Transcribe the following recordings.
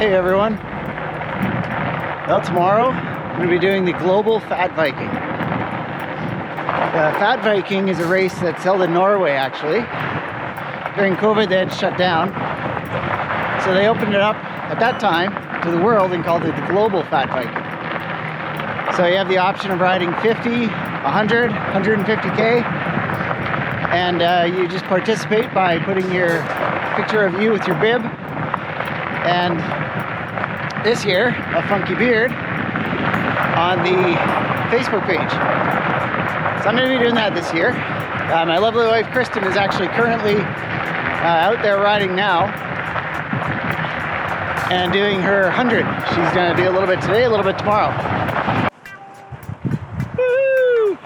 Hey everyone. Well, tomorrow I'm going to be doing the Global Fat Viking. The Fat Viking is a race that's held in Norway actually. During COVID they had shut down. So they opened it up at that time to the world and called it the Global Fat Viking. So you have the option of riding 50, 100, 150K. And you just participate by putting your picture of you with your bib and this year, a funky beard, on the Facebook page. So I'm going to be doing that this year. My lovely wife Kristen is actually currently out there riding now and doing her 100. She's going to do a little bit today, a little bit tomorrow. Woo!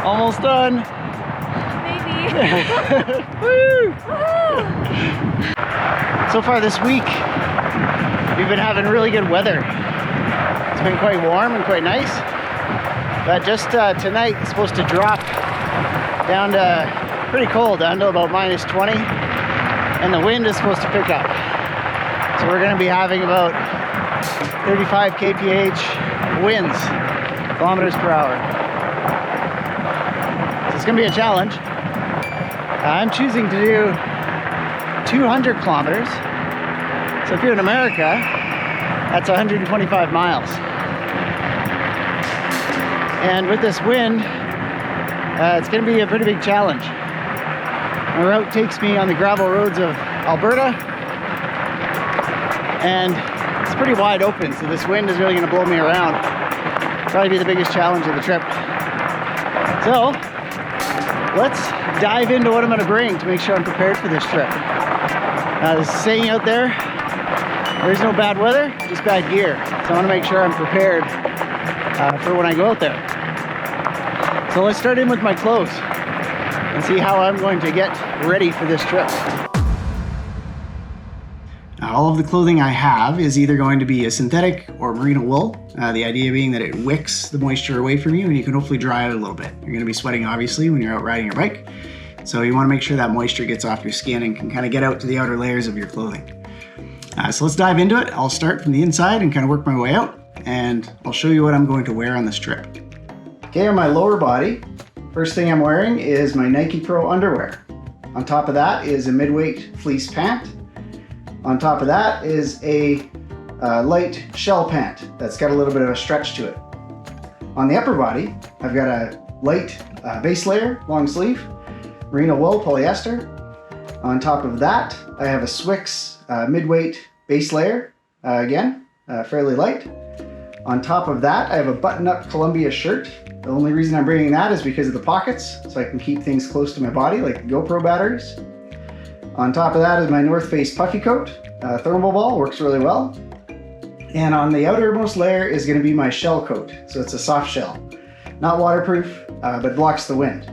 Almost done. Woo! So far this week, we've been having really good weather. It's been quite warm and quite nice. But just tonight, it's supposed to drop down to pretty cold, down to about -20. And the wind is supposed to pick up. So we're going to be having about 35 kph winds, kilometers per hour. So it's going to be a challenge. I'm choosing to do 200 kilometers. So if you're in America, that's 125 miles. And with this wind, it's going to be a pretty big challenge. My route takes me on the gravel roads of Alberta, and it's pretty wide open, so this wind is really going to blow me around. Probably be the biggest challenge of the trip. So let's dive into what I'm going to bring to make sure I'm prepared for this trip. There's a saying out there's no bad weather, just bad gear. So I want to make sure I'm prepared for when I go out there. So let's start in with my clothes and see how I'm going to get ready for this trip. All of the clothing I have is either going to be a synthetic or merino wool. The idea being that it wicks the moisture away from you and you can hopefully dry out a little bit. You're going to be sweating obviously when you're out riding your bike. So you want to make sure that moisture gets off your skin and can kind of get out to the outer layers of your clothing. So let's dive into it. I'll start from the inside and kind of work my way out, and I'll show you what I'm going to wear on this trip. Okay, on my lower body, first thing I'm wearing is my Nike Pro underwear. On top of that is a midweight fleece pant. On top of that is a light shell pant that's got a little bit of a stretch to it. On the upper body, I've got a light base layer, long sleeve, merino wool polyester. On top of that, I have a Swix midweight base layer, again, fairly light. On top of that, I have a button-up Columbia shirt. The only reason I'm bringing that is because of the pockets, so I can keep things close to my body, like the GoPro batteries. On top of that is my North Face puffy coat. Thermal ball works really well. And on the outermost layer is going to be my shell coat. So it's a soft shell. Not waterproof, but blocks the wind.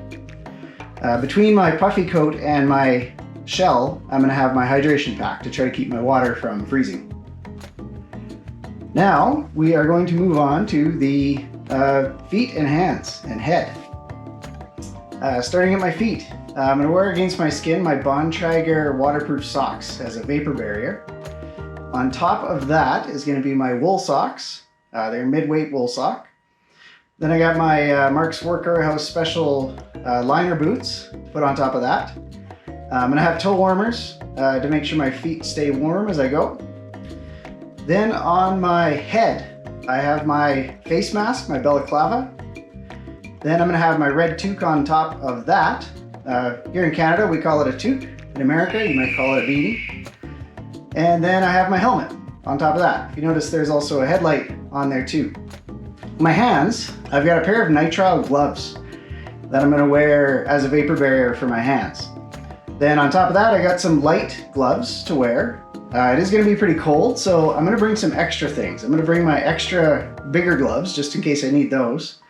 Between my puffy coat and my shell, I'm going to have my hydration pack to try to keep my water from freezing. Now we are going to move on to the feet and hands and head. Starting at my feet, I'm going to wear against my skin my Bontrager waterproof socks as a vapor barrier. On top of that is going to be my wool socks. They're midweight wool sock. Then I got my Mark's Worker House Special liner boots to put on top of that. I'm going to have toe warmers to make sure my feet stay warm as I go. Then on my head, I have my face mask, my balaclava. Then I'm going to have my red toque on top of that. Here in Canada, we call it a toque. In America, you might call it a beanie. And then I have my helmet on top of that. If you notice, there's also a headlight on there too. My hands, I've got a pair of nitrile gloves that I'm going to wear as a vapor barrier for my hands. Then on top of that, I got some light gloves to wear. It is going to be pretty cold, so I'm going to bring some extra things. I'm going to bring my extra bigger gloves, just in case I need those.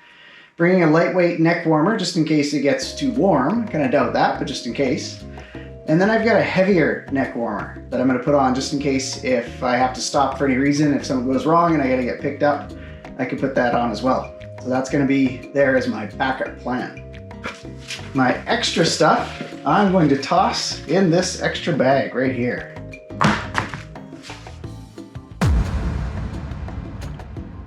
Bringing a lightweight neck warmer, just in case it gets too warm. Kind of doubt that, but just in case. And then I've got a heavier neck warmer that I'm going to put on just in case if I have to stop for any reason, if something goes wrong and I got to get picked up, I could put that on as well. So that's going to be there as my backup plan. My extra stuff, I'm going to toss in this extra bag right here.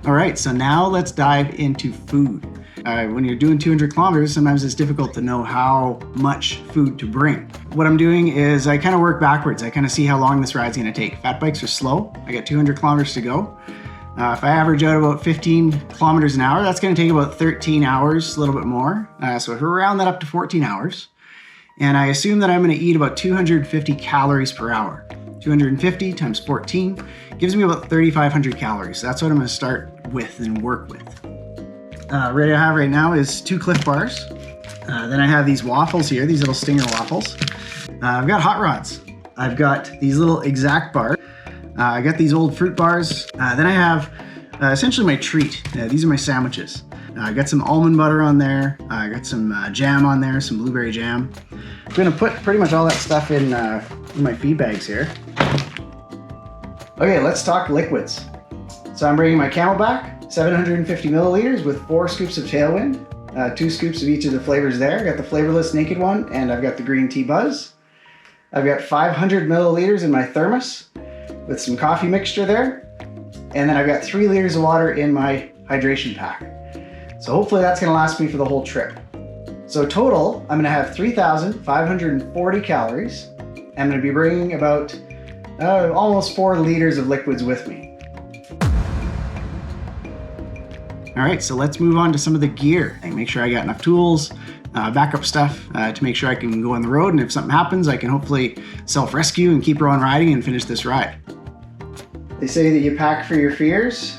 All right, so now let's dive into food. When you're doing 200 kilometers, sometimes it's difficult to know how much food to bring. What I'm doing is I kind of work backwards. I kind of see how long this ride's gonna take. Fat bikes are slow. I got 200 kilometers to go. If I average out about 15 kilometers an hour, that's gonna take about 13 hours, a little bit more. So if we round that up to 14 hours, and I assume that I'm gonna eat about 250 calories per hour. 250 times 14 gives me about 3,500 calories. That's what I'm gonna start with and work with. Ready I have right now is 2 Cliff Bars. Then I have these waffles here, these little Stinger waffles. I've got hot rods. I've got these little Exact bars. I got these old fruit bars. Then I have essentially my treat. These are my sandwiches. I got some almond butter on there. I got some jam on there, some blueberry jam. I'm gonna put pretty much all that stuff in my feed bags here. Okay, let's talk liquids. So I'm bringing my Camelback, 750 milliliters with 4 scoops of Tailwind, 2 scoops of each of the flavors there. I got the flavorless naked one, and I've got the green tea buzz. I've got 500 milliliters in my thermos with some coffee mixture there. And then I've got 3 liters of water in my hydration pack. So hopefully that's gonna last me for the whole trip. So total, I'm gonna have 3,540 calories. I'm gonna be bringing about almost 4 liters of liquids with me. All right, so let's move on to some of the gear and make sure I got enough tools, backup stuff to make sure I can go on the road. And if something happens, I can hopefully self-rescue and keep on riding and finish this ride. They say that you pack for your fears.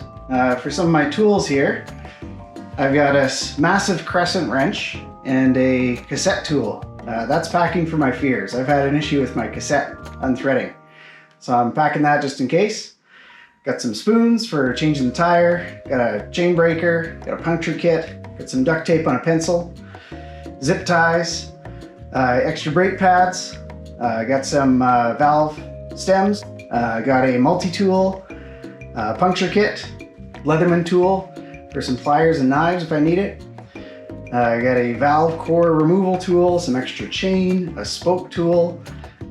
For some of my tools here, I've got a massive crescent wrench and a cassette tool. That's packing for my fears. I've had an issue with my cassette unthreading. So I'm packing that just in case. Got some spoons for changing the tire, got a chain breaker, got a puncture kit, got some duct tape on a pencil, zip ties, extra brake pads, got some valve stems, got a multi-tool, puncture kit, Leatherman tool for some pliers and knives if I need it. I got a valve core removal tool, some extra chain, a spoke tool,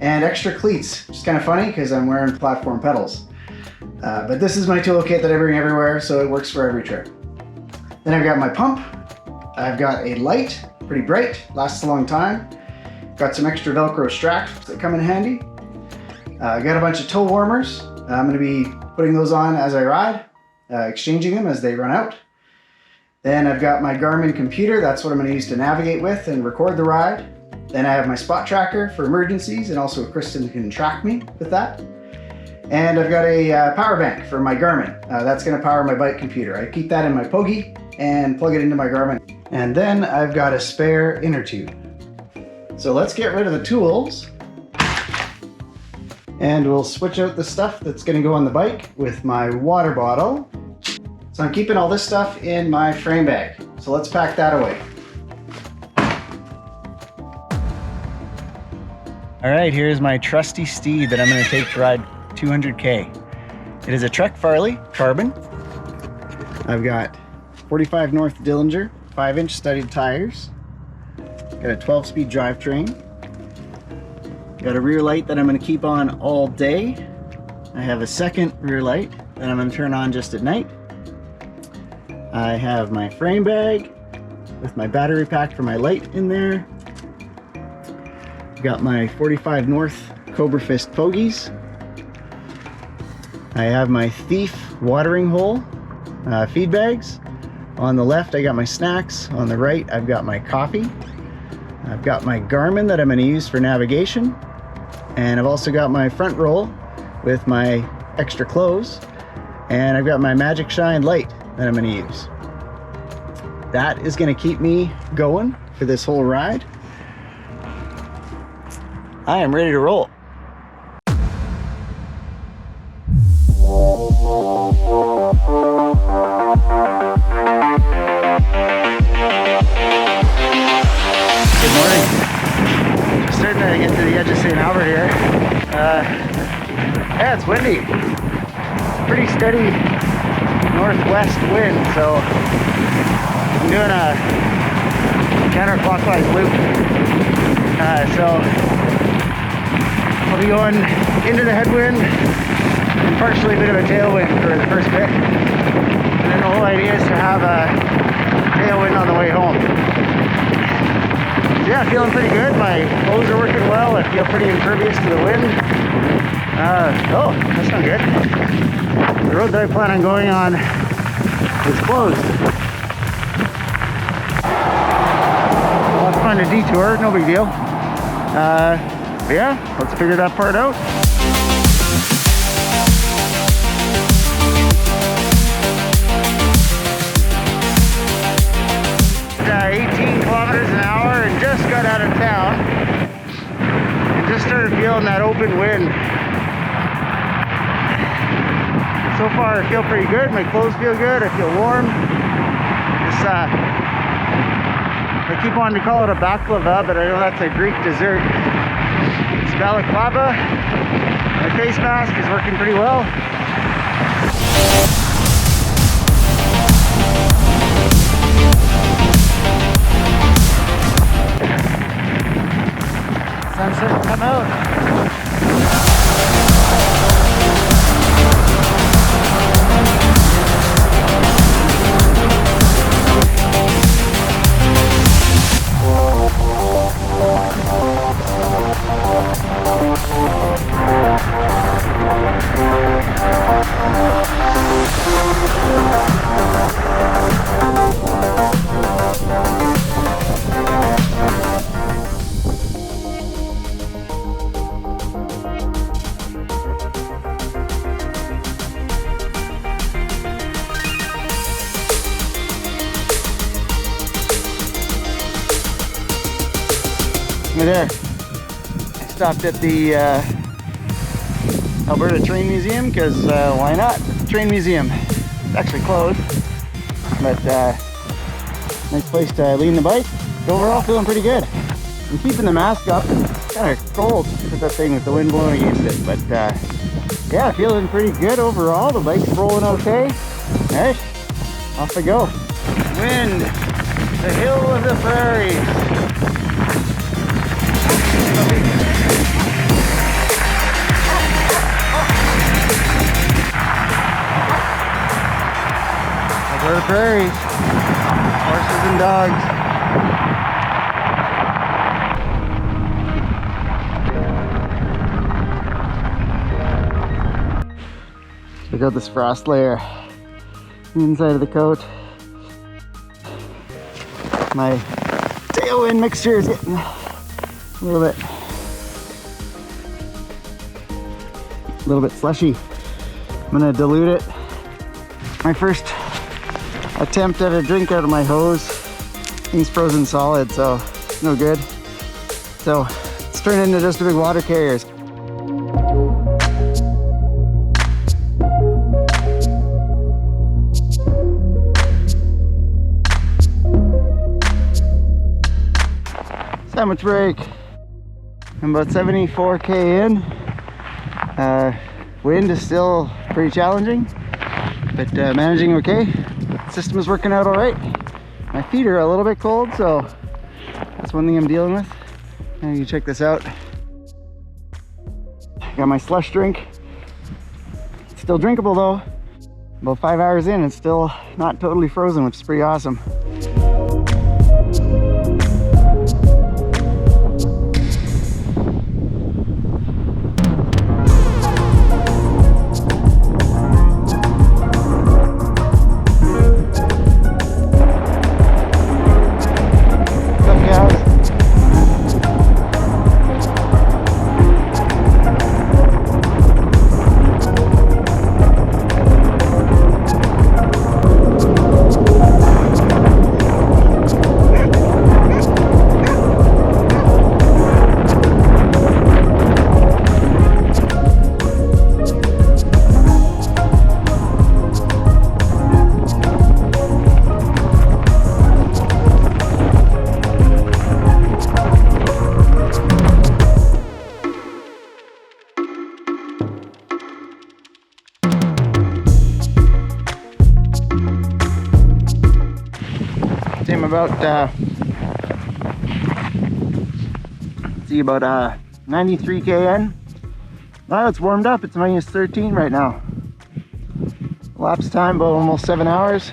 and extra cleats. Which is kind of funny because I'm wearing platform pedals. But this is my toolkit that I bring everywhere, so it works for every trip. Then I've got my pump. I've got a light, pretty bright, lasts a long time. Got some extra Velcro straps that come in handy. I got a bunch of toe warmers. I'm gonna be putting those on as I ride, exchanging them as they run out. Then I've got my Garmin computer. That's what I'm gonna use to navigate with and record the ride. Then I have my spot tracker for emergencies, and also Kristen can track me with that. And I've got a power bank for my Garmin. That's gonna power my bike computer. I keep that in my Pogi and plug it into my Garmin. And then I've got a spare inner tube. So let's get rid of the tools. And we'll switch out the stuff that's gonna go on the bike with my water bottle. So I'm keeping all this stuff in my frame bag. So let's pack that away. All right, here's my trusty steed that I'm gonna take to ride 200K. It is a Trek Farley Carbon. I've got 45 North Dillinger, 5-inch studded tires. Got a 12-speed drivetrain. Got a rear light that I'm going to keep on all day. I have a second rear light that I'm going to turn on just at night. I have my frame bag with my battery pack for my light in there. Got my 45 North Cobra Fist Pogies. I have my Thief watering hole feed bags. On the left I got my snacks. On the right I've got my coffee. I've got my Garmin that I'm going to use for navigation. And I've also got my front roll with my extra clothes. And I've got my Magic Shine light that I'm going to use. That is going to keep me going for this whole ride. I am ready to roll. Good morning. Just starting to get to the edge of St. Albert here. Yeah, it's windy. Pretty steady northwest wind, so I'm doing a counterclockwise loop. So I'll be going into the headwind and partially a bit of a tailwind for the first bit. And then the whole idea is to have a tailwind on the way home. So yeah, feeling pretty good. My clothes are working well. I feel pretty impervious to the wind. Oh, that's not good. The road that I plan on going on is closed. I'll have to find a detour, no big deal. But yeah, let's figure that part out. 18 kilometers an hour and just got out of town and just started feeling that open wind. So far I feel pretty good. My clothes feel good. I feel warm. This, I keep wanting to call it a baklava, but I know that's a Greek dessert. It's balaclava. My face mask is working pretty well. Sun's starting to come out. There, I stopped at the Alberta Train Museum because why not? It's a train museum. It's actually closed, but nice place to lean the bike. Overall, feeling pretty good. I'm keeping the mask up. It's kind of cold with that thing with the wind blowing against it, but yeah, feeling pretty good overall. The bike's rolling okay. All right, off I go. Wind, the hill of the prairies. Alberta prairies, horses and dogs. Check out this frost layer inside of the coat. My tailwind mixture is getting a little bit slushy. I'm gonna dilute it. My first attempt at a drink out of my hose. Thing's frozen solid, so no good. So let's turn it into just a big water carrier. Sandwich break. I'm about 74k in. Wind is still pretty challenging, but managing okay. System is working out all right. My feet are a little bit cold, so that's one thing I'm dealing with. And you check this out. Got my slush drink. It's still drinkable though. About 5 hours in, it's still not totally frozen, which is pretty awesome. I'm about see, about 93 kn. Now it's warmed up, it's minus 13 right now. Elapsed time about almost 7 hours.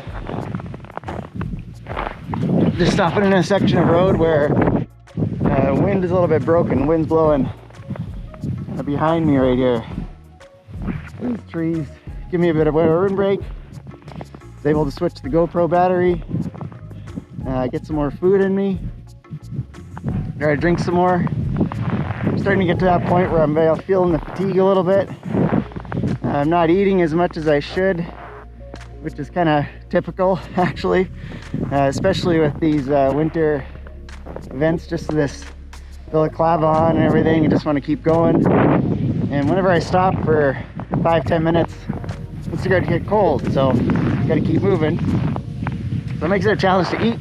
Just stopping in a section of road where wind is a little bit broken. Wind's blowing behind me right here. These trees give me a bit of a windbreak. Was able to switch the GoPro battery, get some more food in me, try to drink some more. I'm starting to get to that point where I'm feeling the fatigue a little bit. I'm not eating as much as I should, which is kind of typical actually, especially with these winter events, just this balaclava on and everything. You just want to keep going, and whenever I stop for 5-10 minutes, it's going to get cold, so got to keep moving. So it makes it a challenge to eat,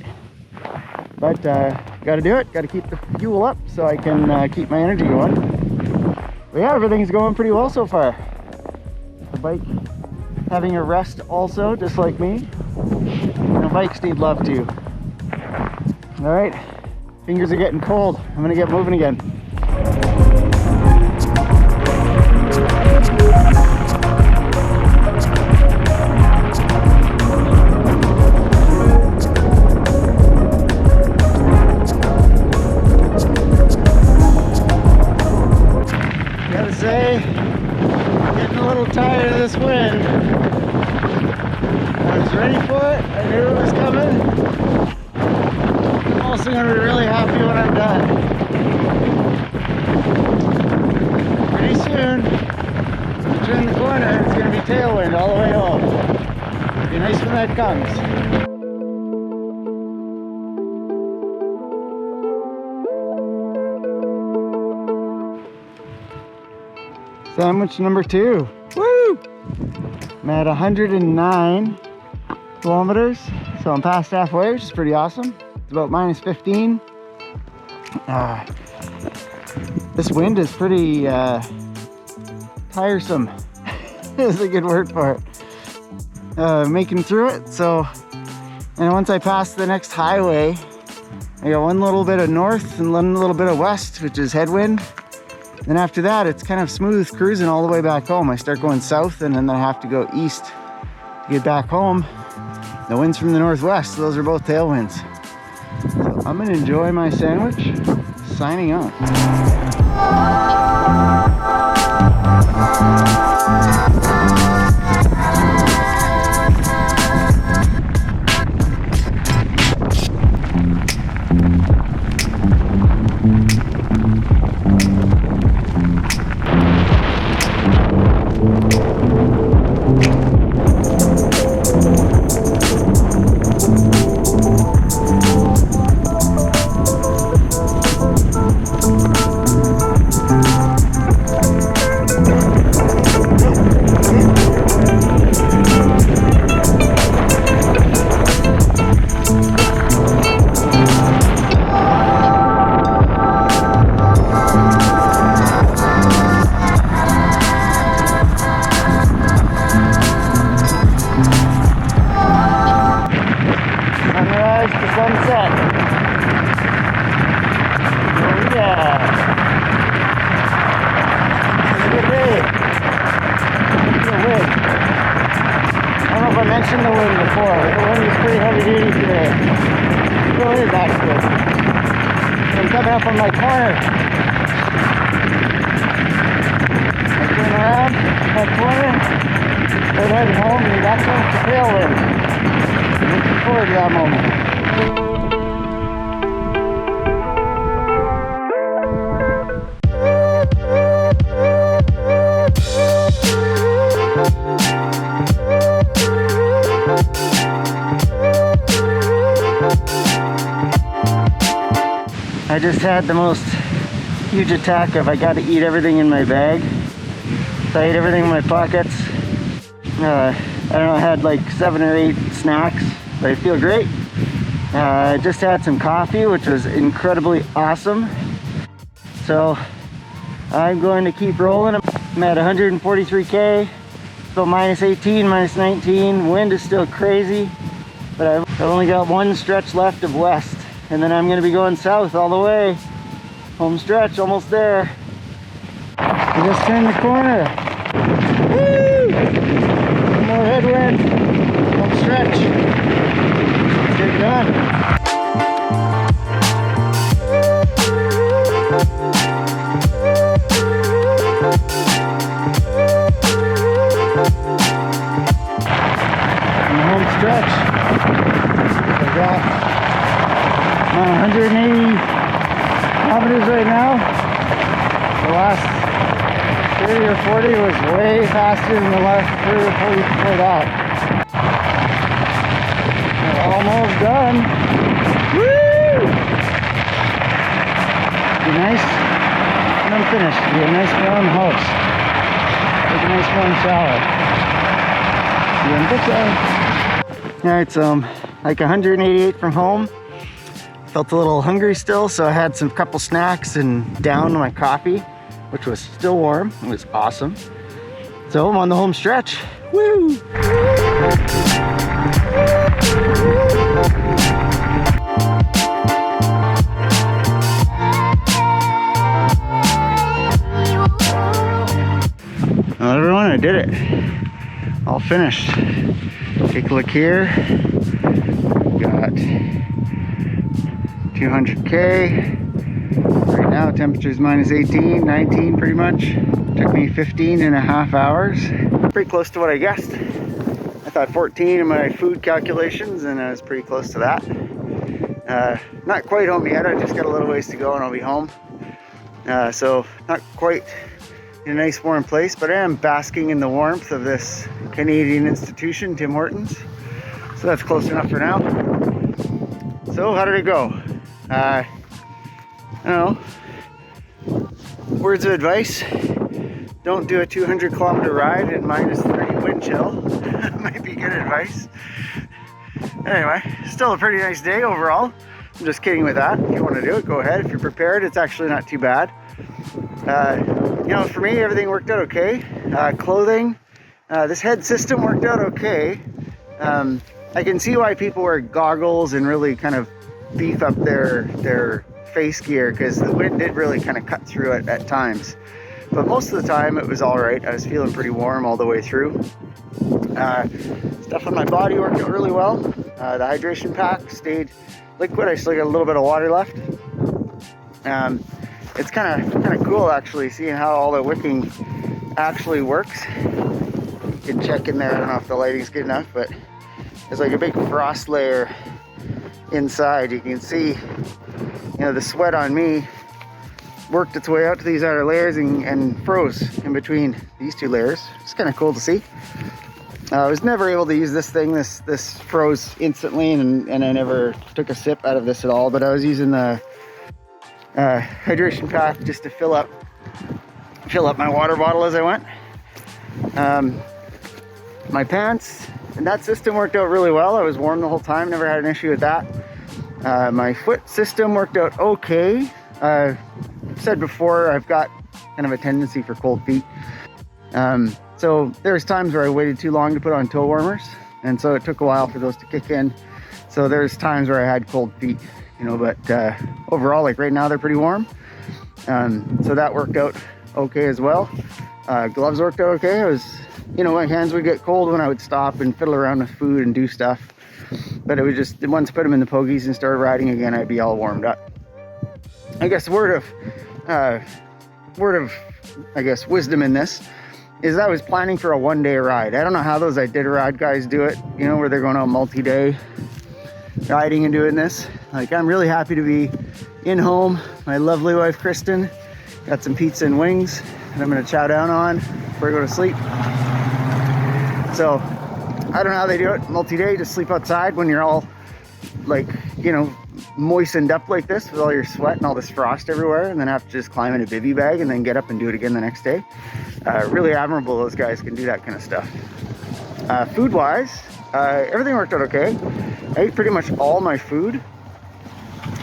but got to do it. Got to keep the fuel up so I can keep my energy going. But yeah, everything's going pretty well so far. The bike having a rest also, just like me. And the bikes need love too. All right, fingers are getting cold. I'm gonna get moving again. Gotta say, getting a little tired of this wind. I was ready for it, I knew it was coming. I'm also going to be really happy when I'm done. Pretty soon, turn the corner, it's going to be tailwind all the way home. It'll be nice when that comes. Sandwich number 2. Woo! I'm at 109 kilometers, so I'm past halfway, which is pretty awesome. It's about minus 15. This wind is pretty tiresome. Is a good word for it. Making through it. So, and once I pass the next highway, I got one little bit of north and one little bit of west, which is headwind. Then after that, it's kind of smooth cruising all the way back home. I start going south, and then I have to go east to get back home. The wind's from the northwest, so those are both tailwinds. So I'm gonna enjoy my sandwich. Signing out. mentioned the wind before. The wind is pretty heavy duty today. It really is actually. I'm coming up on my corner. I turn around, that corner, start heading home, and that's when it's the tailwind. Looking forward to that moment. I just had the most huge attack of I got to eat everything in my bag. So I ate everything in my pockets. I don't know, I had like 7 or 8 snacks, but I feel great. I just had some coffee, which was incredibly awesome. So I'm going to keep rolling. I'm at 143K, still minus 18, minus 19. Wind is still crazy, but I've only got one stretch left of west. And then I'm going to be going south all the way Home stretch, almost there. We just turned the corner. Woo! One more headwind. Home stretch. Let's get it done. And the home stretch. I got 180 kilometers right now. The last 30 or 40 was way faster than the last 30 or 40 before that. We're almost done. Woo! Be nice when I'm finished. Be a nice warm house. Take a nice warm shower. See you in the picture. Alright, so I'm like 188 from home. Felt a little hungry still, so I had some couple snacks and downed my coffee, which was still warm. It was awesome. So I'm on the home stretch. Woo! Well, everyone, I did it. All finished. Take a look here. Got 200K. Right now temperature's minus 18, 19 pretty much. Took me 15.5 hours. Pretty close to what I guessed. I thought 14 in my food calculations, and I was pretty close to that. Not quite home yet. I just got a little ways to go and I'll be home. So not quite in a nice warm place, but I am basking in the warmth of this Canadian institution, Tim Hortons. So that's close enough for now. So how did it go? I don't know. Words of advice: don't do a 200 kilometer ride in minus 30 wind chill. Might be good advice. Anyway, still a pretty nice day overall. I'm just kidding with that. If you want to do it, go ahead. If you're prepared, it's actually not too bad. You know, for me, everything worked out okay. Clothing, this head system worked out okay. I can see why people wear goggles and really kind of beef up their face gear, because the wind did really kind of cut through it at times. But most of the time it was all right. I was feeling pretty warm all the way through. Stuff on my body worked out really well. The hydration pack stayed liquid. I still got a little bit of water left. It's kind of cool actually seeing how all the wicking actually works. You can check in there. I don't know if the lighting's good enough, but there's like a big frost layer inside. You can see, you know, the sweat on me worked its way out to these outer layers and froze in between these two layers. It's kind of cool to see. I was never able to use this thing. This froze instantly, and I never took a sip out of this at all. But I was using the hydration pack just to fill up my water bottle as I went. My pants and that system worked out really well. I was warm the whole time, never had an issue with that. My foot system worked out okay. I've said before, I've got kind of a tendency for cold feet. So there's times where I waited too long to put on toe warmers, and so it took a while for those to kick in. So there's times where I had cold feet, you know, but overall, like right now, they're pretty warm. So that worked out okay as well. Gloves worked out okay. I was, you know, my hands would get cold when I would stop and fiddle around with food and do stuff. But it was just, once I put them in the pogies and started riding again, I'd be all warmed up. I guess word of I guess wisdom in this is I was planning for a one-day ride. I don't know how those Iditarod guys do it, you know, where they're going out multi-day riding and doing this. Like, I'm really happy to be in home. My lovely wife Kristen got some pizza and wings that I'm gonna chow down on before I go to sleep. So I don't know how they do it multi-day. Just sleep outside when you're all like, you know, moistened up like this with all your sweat and all this frost everywhere, and then have to just climb in a bivy bag and then get up and do it again the next day. Really admirable those guys can do that kind of stuff. Food wise, everything worked out okay. I ate pretty much all my food.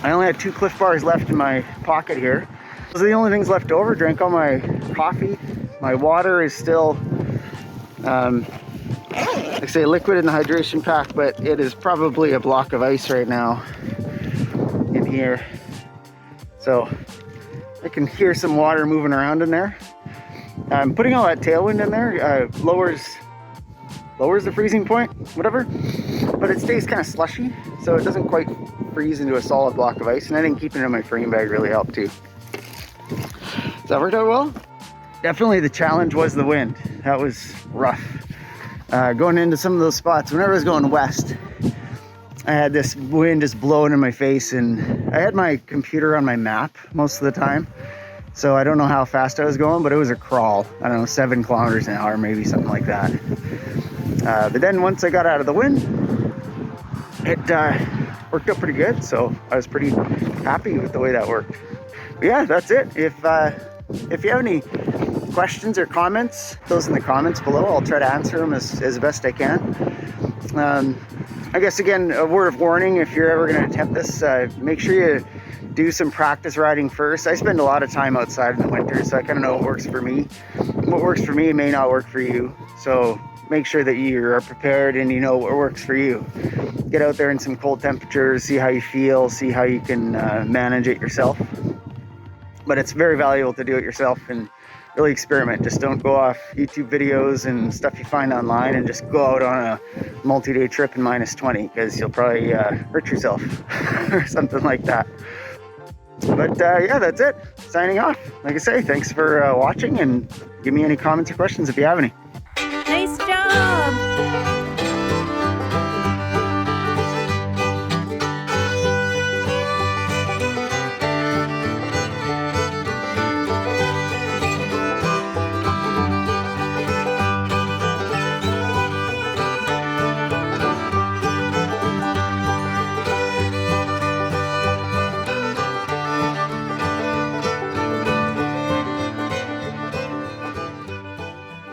I only had 2 Cliff Bars left in my pocket here. Those are the only things left over. Drank all my coffee. My water is still like I say, liquid in the hydration pack, but it is probably a block of ice right now in here. So I can hear some water moving around in there. Putting all that tailwind in there lowers the freezing point, whatever, but it stays kind of slushy, so it doesn't quite freeze into a solid block of ice, and I think keeping it in my frame bag really helped too. Does that work out well? Definitely the challenge was the wind. That was rough. Going into some of those spots, whenever I was going west, I had this wind just blowing in my face, and I had my computer on my map most of the time, so I don't know how fast I was going, but it was a crawl. I don't know, 7 kilometers an hour, maybe something like that. But then once I got out of the wind, it worked out pretty good, so I was pretty happy with the way that worked. But yeah, that's it. If you have any questions or comments, those in the comments below. I'll try to answer them as best I can. I guess, again, a word of warning, if you're ever going to attempt this, make sure you do some practice riding first. I spend a lot of time outside in the winter, so I kind of know what works for me. What works for me may not work for you, so make sure that you are prepared and you know what works for you. Get out there in some cold temperatures, see how you feel, see how you can manage it yourself. But it's very valuable to do it yourself and really experiment. Just don't go off YouTube videos and stuff you find online and just go out on a multi-day trip in -20, because you'll probably hurt yourself or something like that. But yeah, that's it. Signing off. Like I say, thanks for watching, and give me any comments or questions if you have any.